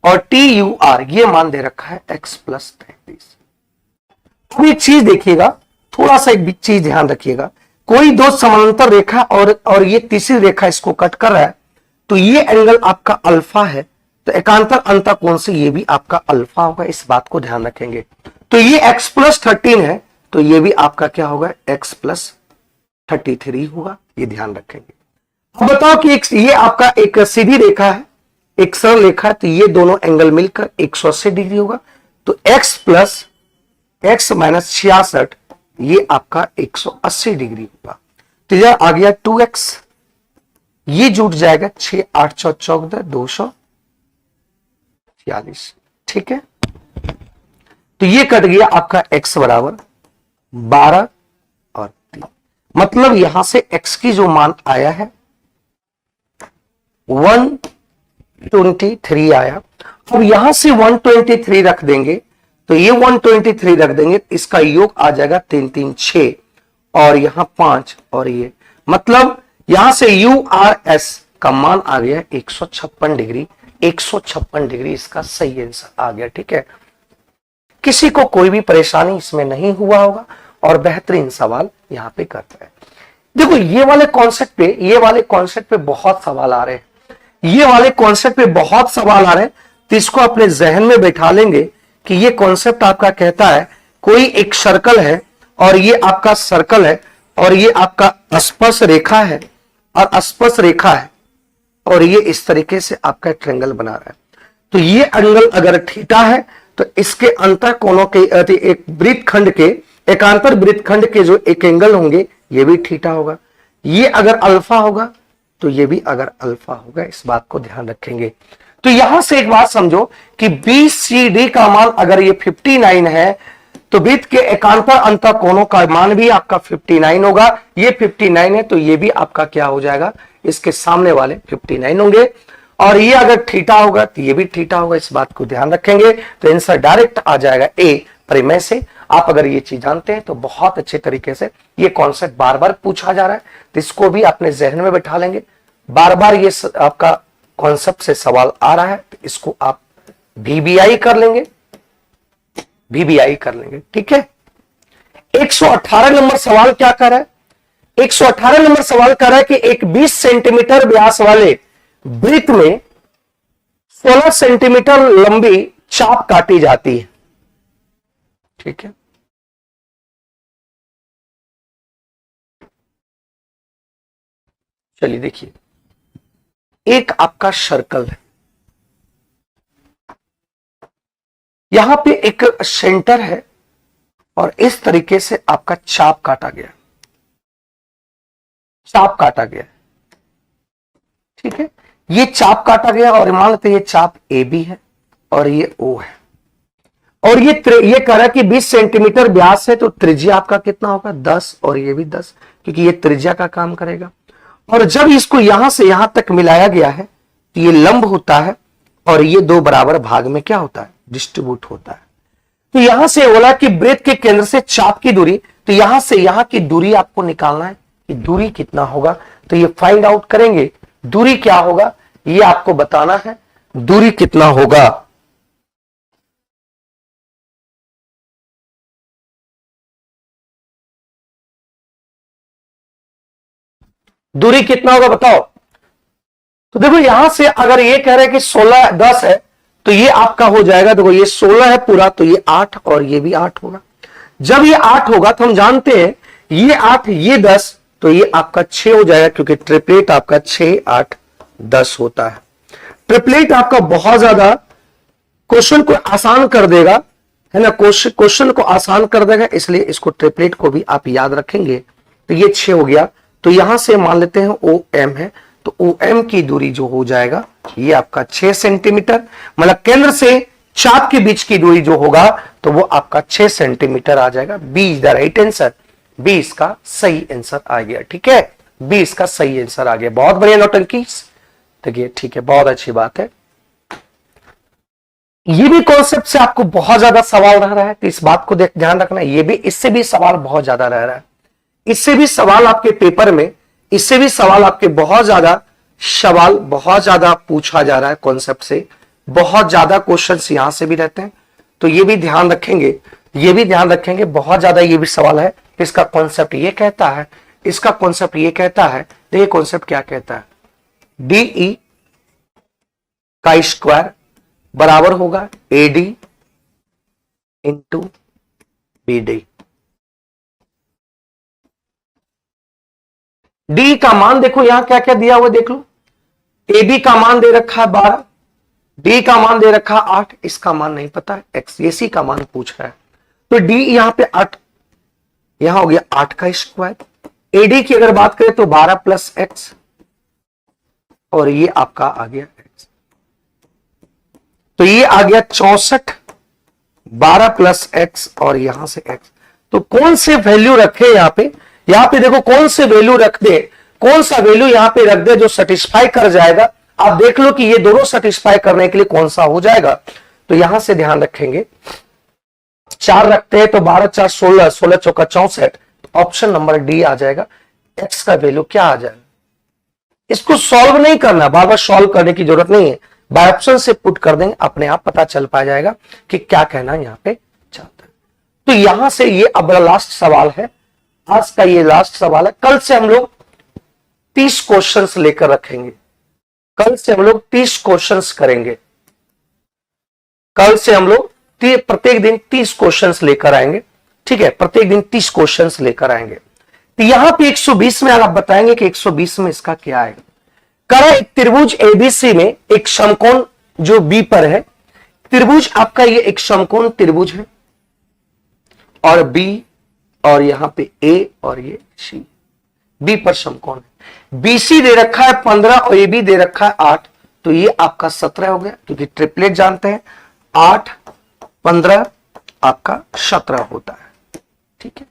और TUR ये मान दे रखा है x+33। अब एक चीज देखिएगा, थोड़ा सा एक चीज ध्यान रखिएगा, कोई दो समानांतर रेखा और ये तीसरी रेखा इसको कट कर रहा है, तो ये एंगल आपका अल्फा है, तो एकांतर अंतःकोण से ये भी आपका अल्फा होगा, इस बात को ध्यान रखेंगे। तो ये x+13 है, तो ये भी आपका क्या होगा, x+33 होगा, ये ध्यान रखेंगे। अब बताओ कि ये आपका एक सीधी रेखा है, एक सरल रेखा है, तो ये दोनों एंगल मिलकर 180 डिग्री होगा, तो x - 66 ये आपका 180 डिग्री होगा। तो यह आ गया 2x, ये जुट जाएगा 6 8 14 246, ठीक है। तो ये कट गया आपका x बराबर 12 और 3, मतलब यहां से x की जो मान आया है 123 आया। अब यहां से 123 रख देंगे, तो ये 123 रख देंगे, इसका योग आ जाएगा 3 3 6 और यहां 5 और ये, मतलब यहां से URS का मान आ गया 156 डिग्री। 156 डिग्री इसका सही आंसर आ गया, ठीक है। किसी को कोई भी परेशानी इसमें नहीं हुआ होगा और बेहतरीन सवाल यहां पे करता है। देखो ये वाले कॉन्सेप्ट पे बहुत सवाल आ रहे हैं, ये वाले कॉन्सेप्ट पे बहुत सवाल आ रहे हैं, तो इसको अपने जहन में बैठा लेंगे कि ये कॉन्सेप्ट आपका कहता है कोई एक सर्कल है और ये आपका सर्कल है और ये आपका स्पर्श रेखा है और स्पर्श रेखा है और ये इस तरीके से आपका ट्रायंगल बना रहा है। तो ये एंगल अगर थीटा है तो इसके अंतर कोणों के एक वृत्तखंड के एकांतर वृत्तखंड के जो एक एंगल होंगे ये भी थीटा होगा। ये अगर अल्फा होगा तो ये भी अगर अल्फा होगा, इस बात को ध्यान रखेंगे। तो यहां से एक बात समझो कि BCD का मान अगर ये 59 है तो वृत्त के एकांतर अंतर कोणों का मान भी आपका 59 होगा। ये 59 है तो ये भी आपका क्या हो जाएगा, इसके सामने वाले 59 होंगे। और ये अगर थीटा होगा तो ये भी थीटा होगा, इस बात को ध्यान रखेंगे। तो आंसर डायरेक्ट आ जाएगा ए परिमेय से। आप अगर ये चीज जानते हैं तो बहुत अच्छे तरीके से, ये कॉन्सेप्ट बार बार पूछा जा रहा है तो इसको भी अपने जहन में बैठा लेंगे। बार बार ये आपका कॉन्सेप्ट से सवाल आ रहा है तो इसको आप VBI कर लेंगे, VBI कर लेंगे, ठीक है। 118 नंबर सवाल क्या कर रहा है, 118 नंबर सवाल कर रहा है कि एक 20 सेंटीमीटर व्यास वाले वृत्त में 16 सेंटीमीटर लंबी चाप काटी जाती है, ठीक है। चलिए देखिए, एक आपका सर्कल है, यहां पे एक सेंटर है और इस तरीके से आपका चाप काटा गया, चाप काटा गया, ठीक है। ये चाप काटा गया और मान लेते ये चाप AB है और ये O है और ये कह रहा है कि 20 सेंटीमीटर व्यास है तो त्रिज्या आपका कितना होगा 10 और ये भी 10, क्योंकि ये त्रिज्या का काम करेगा। और जब इसको यहां से यहां तक मिलाया गया है तो ये लंब होता है और ये दो बराबर भाग में क्या होता है, डिस्ट्रीब्यूट होता है। तो यहां से बोला कि वृत्त के केंद्र से चाप की दूरी, तो यहां से यहां की दूरी आपको निकालना है कि दूरी कितना होगा। तो ये फाइंड आउट करेंगे, दूरी क्या होगा ये आपको बताना है, दूरी कितना होगा। दूरी कितना होगा बताओ। तो देखो यहां से अगर ये कह रहे हैं कि 16 10 है तो ये आपका हो जाएगा, देखो ये 16 है पूरा तो ये 8 और ये भी 8 होगा। जब ये 8 होगा तो हम जानते हैं ये 8 ये 10 तो ये आपका 6 हो जाएगा, क्योंकि ट्रिपलेट आपका 6 8 10 होता है। ट्रिपलेट आपका बहुत ज्यादा क्वेश्चन को आसान कर देगा, है ना, क्वेश्चन को आसान कर देगा, इसलिए इसको ट्रिपलेट को भी आप याद रखेंगे। तो ये 6 हो गया, तो यहां से मान लेते हैं OM है, तो OM की दूरी जो हो जाएगा ये आपका 6 सेंटीमीटर, मतलब केंद्र से चाप के बीच की दूरी जो होगा तो वो आपका 6 सेंटीमीटर आ जाएगा। B is the right answer, B इसका सही आंसर आ गया, ठीक है, बी इसका सही आंसर आ गया। बहुत बढ़िया नौटंकी, देखिए ठीक है, बहुत अच्छी बात है। ये भी कॉन्सेप्ट से आपको बहुत ज्यादा सवाल रह रहा है तो इस बात को ध्यान रखना, ये भी इससे भी सवाल बहुत ज्यादा रह रहा है, इससे भी सवाल आपके पेपर में, इससे भी सवाल आपके बहुत ज्यादा सवाल बहुत ज्यादा पूछा जा रहा है कॉन्सेप्ट से, बहुत ज्यादा क्वेश्चंस यहां से भी रहते हैं, तो ये भी ध्यान रखेंगे, ये भी ध्यान रखेंगे, बहुत ज्यादा ये भी सवाल है। इसका कॉन्सेप्ट ये कहता है, इसका कॉन्सेप्ट ये कहता है, देखिए कॉन्सेप्ट क्या कहता है, डीई का स्क्वायर बराबर होगा एडी इंटू बीडी। डी का मान देखो यहां क्या क्या दिया हुआ देख लो, एबी का मान दे रखा है 12, डी का मान दे रखा है 8, इसका मान नहीं पता है, एक्स ये सी का मान पूछ रहा है, तो डी यहां पे 8, यहां हो गया 8 का स्क्वायर। एडी की अगर बात करें तो 12 प्लस एक्स, और ये आपका आ गया एक्स, तो ये आ गया 64, 12 प्लस एक्स और यहां से एक्स। तो कौन से वैल्यू रखे यहां पे देखो कौन से वैल्यू रख दे, कौन सा वैल्यू यहां पे रख दे जो सेटिस्फाई कर जाएगा। आप देख लो कि ये दोनों सेटिस्फाई करने के लिए कौन सा हो जाएगा, तो यहां से ध्यान रखेंगे, 4 रखते हैं तो 12 4 16, 16 चौका 64, ऑप्शन नंबर डी आ जाएगा। एक्स का वैल्यू क्या आ जाएगा, इसको सॉल्व नहीं करना, बार बार सॉल्व करने की जरूरत नहीं है, बाय ऑप्शन से पुट कर देंगे, अपने आप पता चल पा जाएगा कि क्या कहना यहां पे चाहता है। तो यहां से ये अब लास्ट सवाल है, आज का ये लास्ट सवाल है। कल से हम लोग 30 क्वेश्चंस लेकर रखेंगे, कल से हम लोग 30 क्वेश्चंस करेंगे, कल से हम लोग प्रत्येक दिन 30 क्वेश्चंस लेकर आएंगे, ठीक है, प्रत्येक दिन 30 क्वेश्चंस लेकर आएंगे। तो यहां पे 120 में आप बताएंगे कि 120 में इसका क्या आएगा। करा एक त्रिभुज एबीसी में एक समकोण जो बी पर है, त्रिभुज आपका ये एक समकोण त्रिभुज है, और बी और यहां पे ए और ये सी, बी पर समकोण है, बीसी दे रखा है 15 और ए बी दे रखा है 8, तो ये आपका 17 हो गया, क्योंकि ट्रिपलेट जानते हैं 8 15 आपका 17 होता है, ठीक है।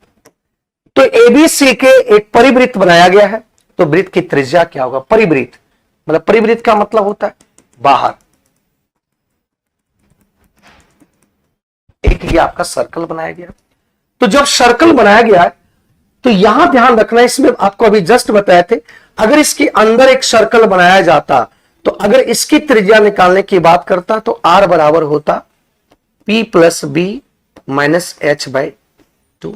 तो एबीसी के एक परिवृत्त बनाया गया है, तो वृत्त की त्रिज्या क्या होगा, परिवृत्त मतलब परिवृत्त का मतलब होता है बाहर, एक ये आपका सर्कल बनाया गया। तो जब सर्कल बनाया गया है तो यहां ध्यान रखना, इसमें आपको अभी जस्ट बताए थे, अगर इसके अंदर एक सर्कल बनाया जाता तो अगर इसकी त्रिज्या निकालने की बात करता तो आर बराबर होता P plus B minus H by 2,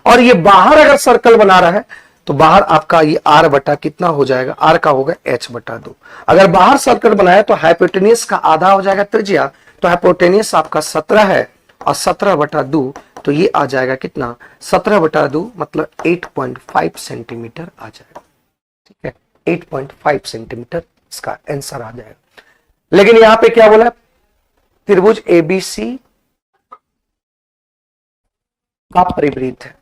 और ये बाहर अगर सर्कल बना रहा है तो बाहर आपका ये आर बटा कितना हो जाएगा, आर का होगा एच बटा 2। अगर बाहर सर्कल बनाया तो हाइपोटेनियस का आधा हो जाएगा त्रिज्या, तो हाइपोटेनियस आपका 17 है और 17 बटा 2, तो ये आ जाएगा कितना, 17 बटा 2 मतलब 8.5 सेंटीमीटर आ जाएगा, ठीक है, 8.5 सेंटीमीटर इसका आंसर आ जाएगा। लेकिन यहां पे क्या बोला, त्रिभुज एबीसी का परिवृत्त है,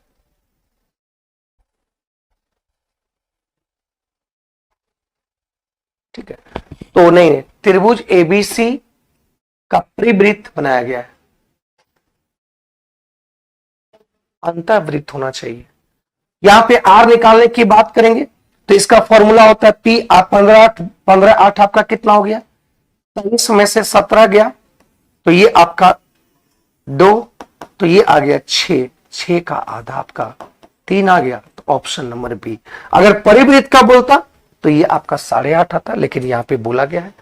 ठीक है, तो नहीं, त्रिभुज एबीसी का परिवृत्त बनाया गया है, अंतःवृत्त होना चाहिए। यहां पे आर निकालने की बात करेंगे तो इसका फॉर्मूला होता है पी, 15 8 आपका कितना हो गया, 23 में से 17 गया तो ये आपका 2, तो ये आ गया 6 का आधा आपका 3 आ गया, तो ऑप्शन नंबर बी। अगर परिवृत्त का बोलता तो ये आपका 8.5 आता, लेकिन यहां पे बोला गया है,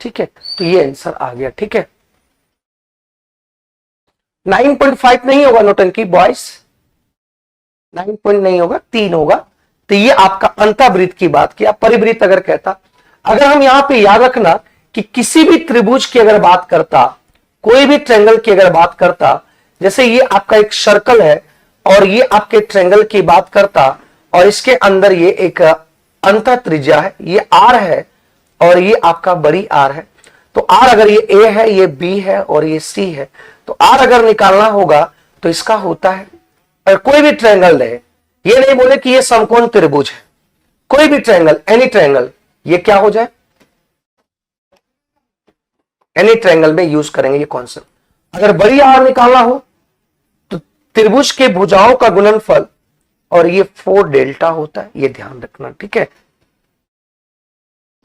ठीक है, तो ये आंसर आ गया, ठीक है। 9.5 नहीं होगा नौटंकी बॉयस, 9 पॉइंट नहीं होगा, 3 होगा, तो ये आपका अंतःवृत्त की बात किया। परिवृत्त अगर कहता, अगर हम यहां पे याद रखना कि किसी भी त्रिभुज की अगर बात करता, कोई भी ट्रायंगल की अगर बात करता, जैसे ये आपका एक सर्कल है और ये आपके ट्रायंगल की बात करता, और इसके अंदर ये एक अंतः त्रिज्या है, ये आर है और ये आपका बड़ी आर है, तो आर अगर ये ए है, ये बी है और ये सी है, तो आर अगर निकालना होगा तो इसका होता है, और कोई भी ट्रायंगल है, ये नहीं बोले कि ये समकोण त्रिभुज है, कोई भी ट्रायंगल, एनी ट्रायंगल, ये क्या हो जाए, एनी ट्रायंगल में यूज करेंगे ये कॉन्सेप्ट। अगर बड़ी आर निकालना हो तो त्रिभुज के भुजाओं का गुणनफल, और ये 4 डेल्टा होता है, ये ध्यान रखना, ठीक है,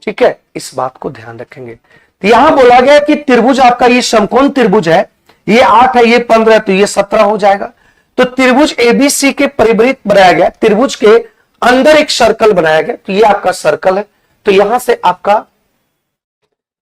ठीक है, इस बात को ध्यान रखेंगे। तो यहां बोला गया कि त्रिभुज आपका ये समकोण त्रिभुज है, ये 8 है, ये 15 है, तो ये 17 हो जाएगा। तो त्रिभुज एबीसी के परिवृत्त बनाया गया, त्रिभुज के अंदर एक सर्कल बनाया गया, तो ये आपका सर्कल है, तो यहां से आपका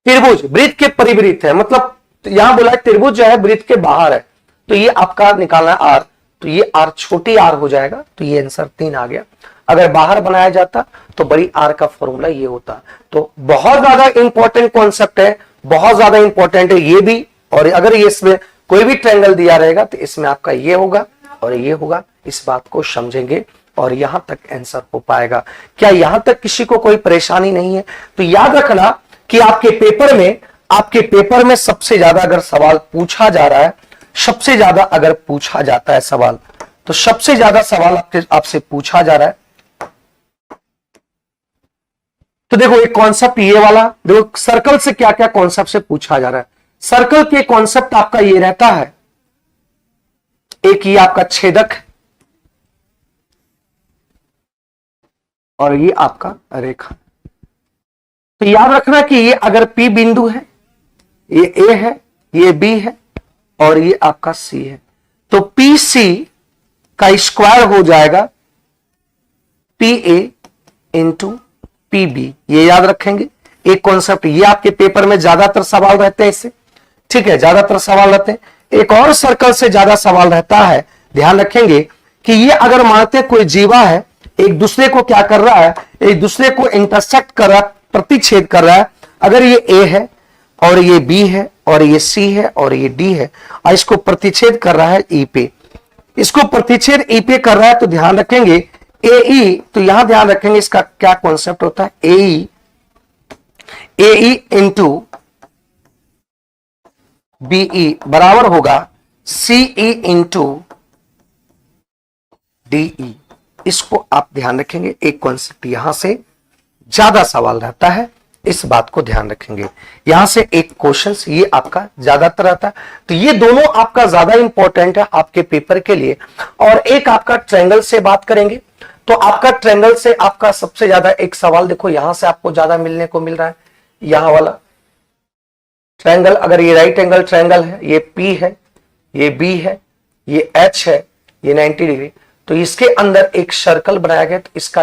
त्रिभुज वृत्त के परिवृत्त है, मतलब यहां बोला है त्रिभुज जो है वृत्त के बाहर है, तो ये आपका निकालना है आर, तो ये आर छोटी आर हो जाएगा, तो ये आंसर 3 आ गया। अगर बाहर बनाया जाता तो बड़ी आर का फॉर्मूला ये होता। तो बहुत ज्यादा इंपॉर्टेंट कॉन्सेप्ट है, बहुत ज्यादा इंपॉर्टेंट है ये भी। और अगर ये इसमें कोई भी ट्रायंगल दिया रहेगा तो इसमें आपका ये होगा और ये होगा, इस बात को समझेंगे और यहां तक आंसर हो पाएगा। क्या यहां तक किसी को कोई परेशानी नहीं है? तो याद रखना कि आपके पेपर में सबसे ज्यादा अगर सवाल पूछा जा रहा है, सबसे ज्यादा अगर पूछा जाता है सवाल, तो सबसे ज्यादा सवाल आपसे पूछा जा रहा है। तो देखो एक कॉन्सेप्ट ये वाला, देखो सर्कल से क्या क्या कॉन्सेप्ट से पूछा जा रहा है। सर्कल के कॉन्सेप्ट आपका ये रहता है, एक ये आपका छेदक है और ये आपका रेखा। तो याद रखना कि ये अगर P बिंदु है, ये A है, ये B है और ये आपका C है, तो PC का स्क्वायर हो जाएगा PA इंटू PB। ये याद रखेंगे एक कॉन्सेप्ट, ये आपके पेपर में ज्यादातर सवाल रहते हैं इससे, ठीक है, ज्यादातर सवाल रहते हैं। एक और सर्कल से ज्यादा सवाल रहता है, ध्यान रखेंगे कि ये अगर मानते हैं कोई जीवा है, एक दूसरे को क्या कर रहा है, एक दूसरे को इंटरसेक्ट कर रहा है, प्रतिच्छेद कर रहा है। अगर ये A है और ये B है और ये C है और ये D है और इसको प्रतिच्छेद कर रहा है E पे, इसको प्रतिच्छेद E पे कर रहा है, तो ध्यान रखेंगे AE, तो यहां ध्यान रखेंगे इसका क्या कॉन्सेप्ट होता है, AE इंटू BE बराबर होगा CE इंटू DE। इसको आप ध्यान रखेंगे, एक कॉन्सेप्ट यहां से ज्यादा सवाल रहता है, इस बात को ध्यान रखेंगे। यहां से एक क्वेश्चन ये आपका ज्यादातर रहता है, तो ये दोनों आपका ज्यादा इंपॉर्टेंट है आपके पेपर के लिए। और एक आपका ट्रायंगल से बात करेंगे, तो आपका ट्रायंगल से आपका सबसे ज्यादा एक सवाल देखो यहां से आपको ज्यादा मिलने को मिल रहा है, यहां वाला ट्रायंगल। अगर ये राइट एंगल ट्रायंगल है, ये P है, ये B है, ये H है, ये 90 डिग्री, तो इसके अंदर एक सर्कल बनाया गया, तो इसका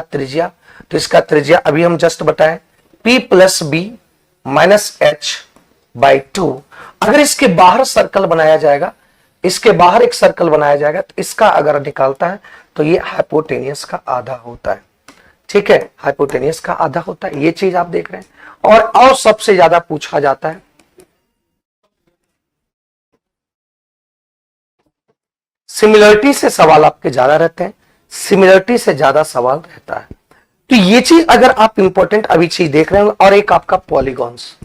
त्रिज्या अभी हम जस्ट बताएं P plus B minus H by 2। अगर इसके बाहर सर्कल बनाया जाएगा, इसके बाहर एक सर्कल बनाया जाएगा, तो इसका अगर निकालता है तो ये हाइपोटेनियस का आधा होता है, ठीक है, हाइपोटेनियस का आधा होता है। ये चीज आप देख रहे हैं। और सबसे ज्यादा पूछा जाता है सिमिलरिटी से सवाल आपके ज्यादा रहते हैं, सिमिलरिटी से ज्यादा सवाल रहता है। तो ये चीज अगर आप इंपॉर्टेंट अभी चीज देख रहे हैं। और एक आपका पॉलीगॉन्स,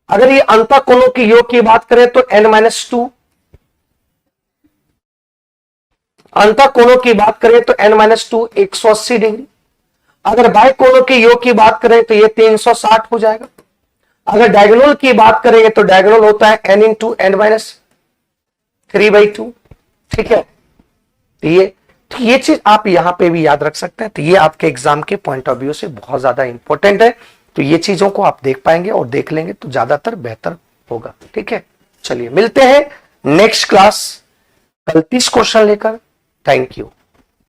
अगर ये अंतःकोणों के योग की बात करें तो n-2, अंतःकोणों की बात करें तो n-2 180 डिग्री। अगर बाह्य कोणों के योग की बात करें तो ये 360 हो जाएगा। अगर डायगोनल की बात करेंगे तो डायगोनल होता है n इंटू n-3/2, ठीक है। तो ये चीज आप यहां पे भी याद रख सकते हैं। तो ये आपके एग्जाम के पॉइंट ऑफ व्यू से बहुत ज्यादा इंपॉर्टेंट है। तो ये चीजों को आप देख पाएंगे और देख लेंगे तो ज्यादातर बेहतर होगा, ठीक है। चलिए मिलते हैं नेक्स्ट क्लास कल 30 क्वेश्चन लेकर। Thank you.